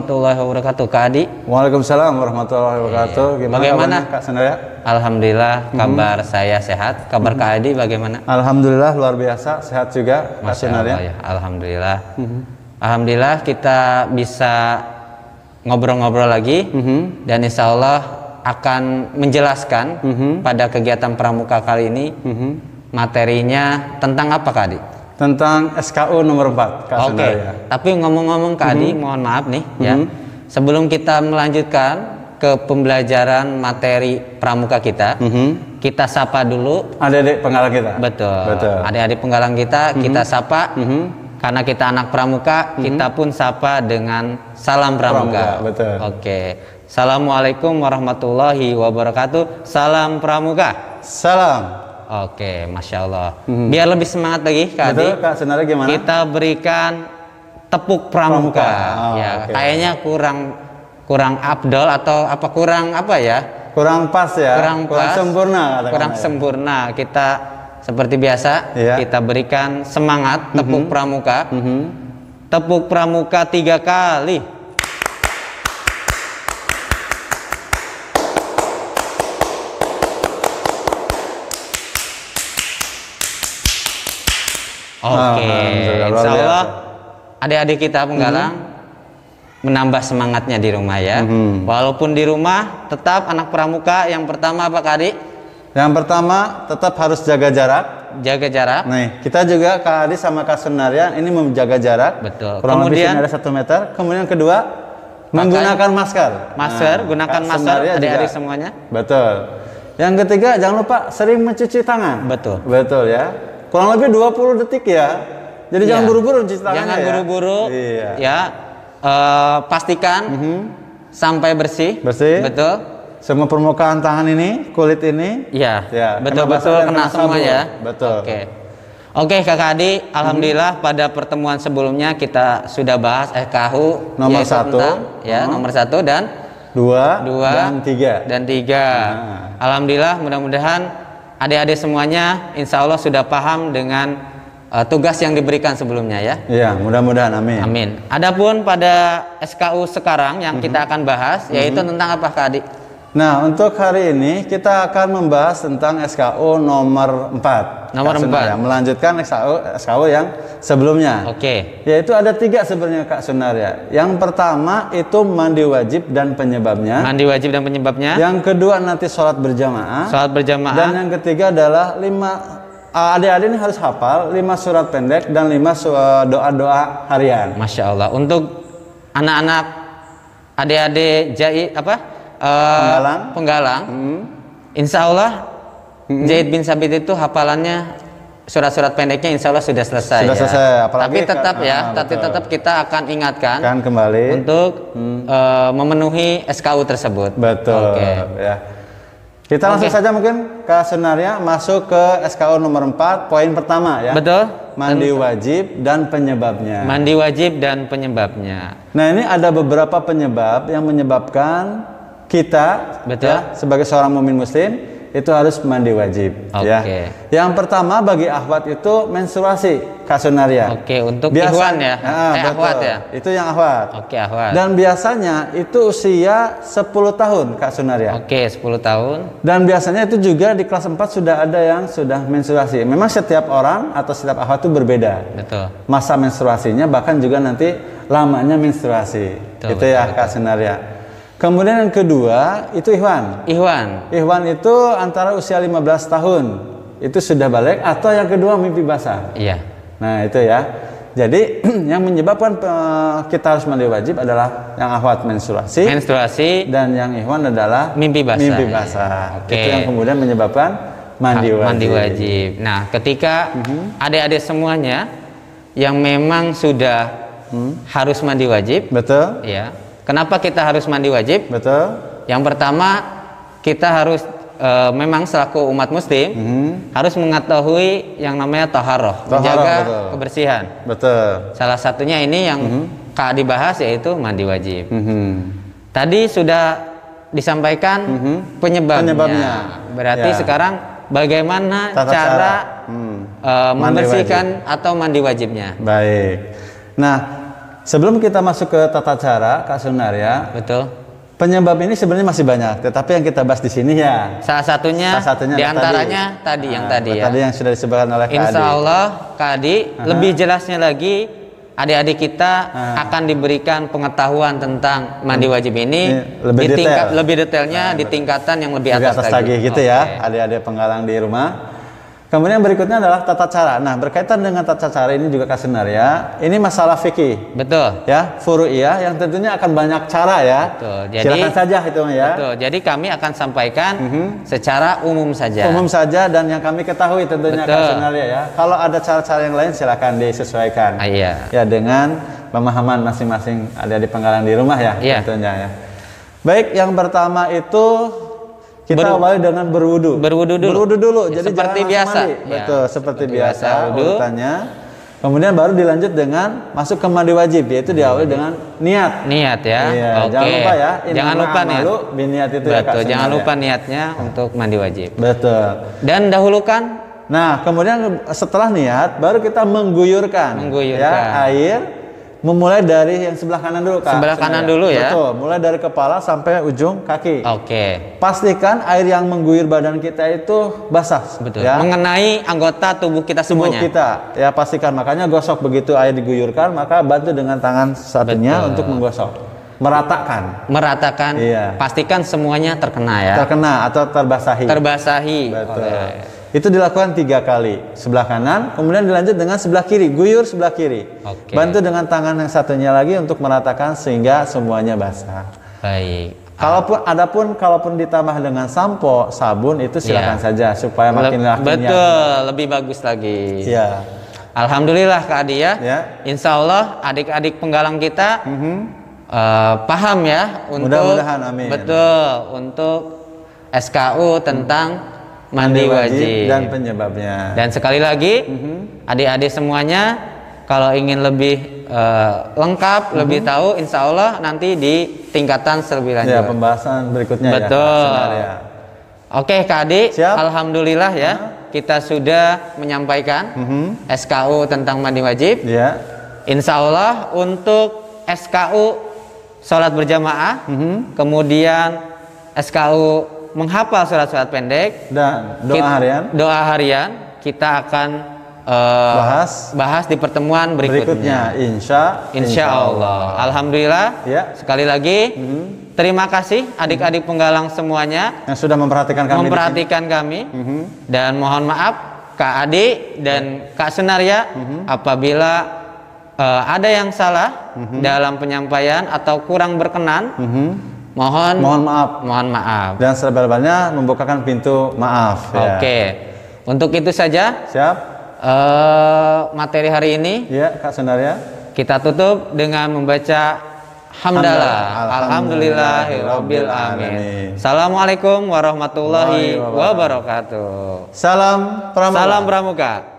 warahmatullahi wabarakatuh, Kak Adi. Waalaikumsalam warahmatullahi wabarakatuh. Bagaimana Kak Sanaya? Alhamdulillah, kabar saya sehat. Kabar Kak Adi bagaimana? Alhamdulillah luar biasa, sehat juga Kak Masya Sanaya. Allah, ya. Alhamdulillah. Alhamdulillah kita bisa ngobrol-ngobrol lagi dan insya Allah akan menjelaskan pada kegiatan pramuka kali ini materinya tentang apa, Kak Adi? Tentang SKU nomor 4 Kak Oke, Sanaya. tapi ngomong-ngomong Kak Adi, mohon maaf nih ya. Sebelum kita melanjutkan ke pembelajaran materi pramuka kita, kita sapa dulu Adik-adik penggalang kita. Betul. Betul. Adik-adik penggalang kita, kita sapa. Karena kita anak pramuka, kita pun sapa dengan salam pramuka. Betul. Oke. Assalamualaikum warahmatullahi wabarakatuh. Salam pramuka. Salam. Oke, Masya Allah. Biar lebih semangat lagi, Kak Adi, Betul, Kak Sanaya gimana? kita berikan tepuk pramuka. Oh, Ya, oke. kayaknya kurang afdol atau apa kurang apa ya? Kurang pas ya. Kurang pas, sempurna katakan kurang ya. sempurna. Kita seperti biasa Iya. kita berikan semangat tepuk pramuka. Tepuk pramuka 3 kali. Oke, Alhamdulillah, luar insya Allah biasa. adik-adik kita penggalang menambah semangatnya di rumah ya. Walaupun di rumah tetap anak pramuka yang pertama apa, Kak Adi? Yang pertama tetap harus jaga jarak. Jaga jarak. Nih, kita juga Kak Adi sama Kak Sunarya ini menjaga jarak. Betul. Kurang Kemudian lebih ada 1 meter. Kemudian kedua menggunakan masker. Masker, gunakan Kak masker Sunarya adik-adik juga. semuanya. Betul. Yang ketiga jangan lupa sering mencuci tangan. Betul. Betul ya. Kurang lebih 20 detik ya. Jadi Iya. jangan buru-buru mencuci tangannya Jangan ya. buru-buru. Iya. Ya. Pastikan sampai bersih. Bersih. Betul. Semua permukaan tangan ini, kulit ini. Iya. Ya, Betul-betul kena kena basah dan semua kena ya. sabun. Betul. Oke. Oke, Kakak Adi, alhamdulillah pada pertemuan sebelumnya kita sudah bahas SKU Nomor yaitu 1. tentang, ya, nomor 1 dan 2 2 dan 3. dan 3. Alhamdulillah, mudah-mudahan adik-adik semuanya insya Allah sudah paham dengan tugas yang diberikan sebelumnya ya. Iya, mudah-mudahan amin. Amin. Adapun pada SKU sekarang yang kita akan bahas yaitu tentang apa, Kak Adi? Nah, untuk hari ini kita akan membahas tentang SKU nomor 4. Nomor Kak 4. Sunarya. Melanjutkan SKU yang sebelumnya. Oke. Yaitu ada 3 sebenarnya Kak Sunarya. Yang pertama itu mandi wajib dan penyebabnya. Mandi wajib dan penyebabnya. Yang kedua nanti sholat berjamaah. Sholat berjamaah. Dan yang ketiga adalah 5 adik-adik ini harus hafal 5 surat pendek dan 5 doa-doa harian. Masya Allah. Untuk anak-anak adik-adik penggalang, insya Allah Zaid bin Sabit itu hafalannya surat-surat pendeknya insya Allah sudah selesai. Sudah ya. selesai. Apalagi Tapi tetap tapi betul. tetap kita akan ingatkan Kan kembali. untuk memenuhi SKU tersebut. Betul. Oke. Ya. Kita langsung saja mungkin ke Sunarya masuk ke SKU nomor 4 poin pertama ya. Betul. Mandi wajib dan penyebabnya. Mandi wajib dan penyebabnya. Nah, ini ada beberapa penyebab yang menyebabkan kita Betul. ya, sebagai seorang mukmin muslim itu harus mandi wajib ya. Oke. Yang pertama bagi akhwat itu menstruasi Kak Sunarya. Oke, untuk ikhwan ya. Betul. Akhwat ya. Itu yang akhwat. Oke, akhwat. Dan biasanya itu usia 10 tahun Kak Sunarya. Oke, 10 tahun. Dan biasanya itu juga di kelas 4 sudah ada yang sudah menstruasi. Memang setiap orang atau setiap akhwat itu berbeda. Betul. Masa menstruasinya bahkan juga nanti lamanya menstruasi. Betul, Itu ya Kak Sunarya. Kemudian yang kedua itu Ikhwan. Ikhwan. Ikhwan itu antara usia 15 tahun itu sudah balik atau yang kedua mimpi basah. Iya. Nah itu ya. Jadi yang menyebabkan kita harus mandi wajib adalah yang akhwat menstruasi. Menstruasi Dan yang ikhwan adalah mimpi basah. Mimpi basah. Oke. Itu yang kemudian menyebabkan mandi wajib. Mandi wajib. Nah, ketika adik-adik semuanya yang memang sudah harus mandi wajib, Betul. ya. Kenapa kita harus mandi wajib? Betul. Yang pertama, kita harus memang selaku umat muslim harus mengetahui yang namanya taharah, menjaga betul. kebersihan. Betul. Salah satunya ini yang Kak dibahas yaitu mandi wajib. Tadi sudah disampaikan penyebabnya. Berarti Ya. sekarang bagaimana Tata cara Mandi membersihkan atau mandi wajibnya? Baik. Nah, sebelum kita masuk ke tata cara, Kak Sunaria, Betul. penyebab ini sebenarnya masih banyak, tetapi yang kita bahas di sini ya Salah satunya diantaranya tadi yang tadi ya. Tadi yang sudah disebutkan oleh Kak Adi. Insya Allah Kak Adi lebih jelasnya lagi adik-adik kita akan diberikan pengetahuan tentang mandi wajib ini lebih detailnya di tingkatan yang lebih atas lagi gitu ya, adik-adik penggalang di rumah. Kemudian berikutnya adalah tata cara. Nah, berkaitan dengan tata cara ini juga Kak Sunaria, ini masalah fikih. Betul. Ya, furu'iyah yang tentunya akan banyak cara ya. Betul. Jadi, silakan saja itu ya. Betul. Jadi kami akan sampaikan secara umum saja. Umum saja dan yang kami ketahui tentunya Kak Sunaria ya. Kalau ada cara-cara yang lain silakan disesuaikan. Iya. Ya dengan pemahaman masing-masing adik-adik penggalang di rumah ya, tentunya ya. Baik, yang pertama itu kita awali dengan berwudu. Berwudu dulu. Jadi seperti biasa. Betul, seperti biasa urutannya. Kemudian baru dilanjut dengan masuk ke mandi wajib, yaitu diawali dengan niat. Niat ya. Iya, jangan lupa ya. Jangan lupa niat. Biniat itu betul, ya, Kak, jangan lupa niatnya untuk mandi wajib. Betul. Dan dahulukan. Nah, kemudian setelah niat baru kita mengguyurkan. Ya, air. Memulai dari yang sebelah kanan dulu, Kak. Sebelah kanan dulu ya. Betul, mulai dari kepala sampai ujung kaki. Oke. Pastikan air yang mengguyur badan kita itu basah. Betul. Ya. Mengenai anggota tubuh kita semuanya. Tubuh kita. Ya, pastikan. Makanya gosok begitu air diguyurkan, maka bantu dengan tangan satunya untuk menggosok. Meratakan. Iya. Pastikan semuanya terkena ya. Terkena atau terbasahi. Betul. Itu dilakukan 3 kali, sebelah kanan, kemudian dilanjut dengan sebelah kiri, guyur sebelah kiri. Bantu dengan tangan yang satunya lagi untuk meratakan sehingga semuanya basah. Baik. Kalaupun ditambah dengan sampo, sabun itu silakan saja supaya makin lebih bagus lagi. Ya. Alhamdulillah Kak Adi ya. Insya Allah adik-adik penggalang kita paham ya untuk mudah-mudahan, amin. Betul, untuk SKU tentang mandi wajib dan penyebabnya. Dan sekali lagi, adik-adik semuanya kalau ingin lebih lengkap, lebih tahu, insya Allah nanti di tingkatan lebih lanjut. Ya, pembahasan berikutnya. Betul. Ya. Oke, Kak Adi, alhamdulillah ya, kita sudah menyampaikan SKU tentang mandi wajib. Ya. Insya Allah untuk SKU sholat berjamaah, kemudian SKU menghafal surat-surat pendek dan doa harian kita akan bahas di pertemuan berikutnya. Insya Allah. Alhamdulillah ya. Sekali lagi terima kasih adik-adik penggalang semuanya yang sudah memperhatikan kami dan mohon maaf Kak Adi dan Kak Sunaria apabila ada yang salah dalam penyampaian atau kurang berkenan. Mohon maaf. Dan sebenarnya membukakan pintu maaf. Oke. Untuk itu saja. Siap. Materi hari ini. Ya, Kak Sunaria. Kita tutup dengan membaca hamdalah. Alhamdulillahirabbil alamin. Assalamualaikum warahmatullahi wabarakatuh. Salam Pramuka.